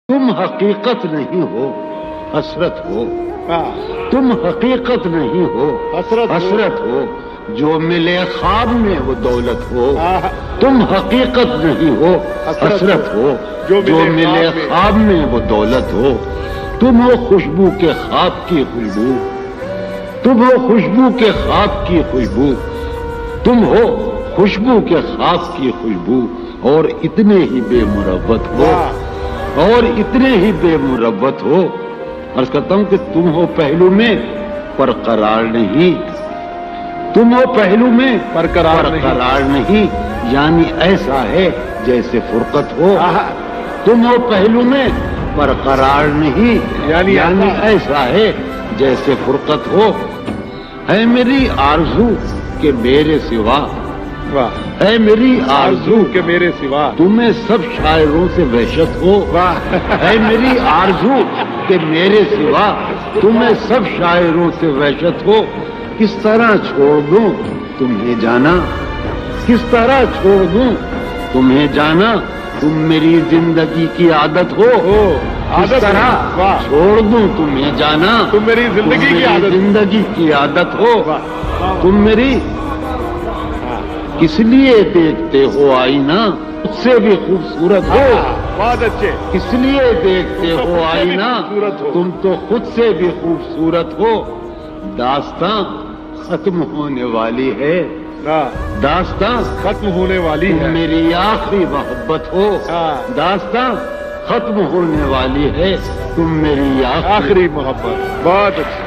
تم حقیقت نہیں ہو، حسرت ہو۔ تم حقیقت نہیں ہو، حسرت ہو۔ جو ملے خواب میں وہ دولت ہو۔ تم حقیقت نہیں ہو، حسرت ہو۔ جو ملے خواب میں وہ دولت ہو۔ تم ہو خوشبو کے خواب کی خوشبو، تم ہو خوشبو کے خواب کی خوشبو، تم ہو خوشبو کے خواب کی خوشبو، اور اتنے ہی بے مروت ہو، اور اتنے ہی بے مروت ہو۔ عرض کرتا ہوں کہ تم ہو پہلو میں پر قرار نہیں، تم ہو پہلو میں پر قرار نہیں، یعنی ایسا ہے جیسے فرقت ہو۔ تم ہو پہلو میں پر قرار نہیں، یعنی ایسا ہے جیسے فرقت ہو۔ ہے میری آرزو کہ میرے سوا، ہے میری آرزو کہ میرے سوا تمہیں سب شاعروں سے وحشت ہو۔ ہے میری آرزو کہ میرے سوا تمہیں سب شاعروں سے وحشت ہو۔ کس طرح چھوڑ دوں تمہیں جانا، کس طرح چھوڑ دوں تمہیں جانا، تم میری زندگی کی عادت ہو۔ کس طرح چھوڑ دوں تمہیں جانا، تم میری زندگی کی عادت ہو۔ تم میری کس لیے دیکھتے ہو آئینہ، خود سے بھی خوبصورت ہو۔ بہت اچھے۔ کس لیے دیکھتے ہو آئینہ، تم تو خود سے بھی خوبصورت ہو۔ داستاں ختم ہونے والی ہے، داستاں ختم ہونے والی تم ہے۔ میری آخری محبت ہو۔ داستاں ختم ہونے والی ہے، تم میری آخری محبت۔ بہت اچھا۔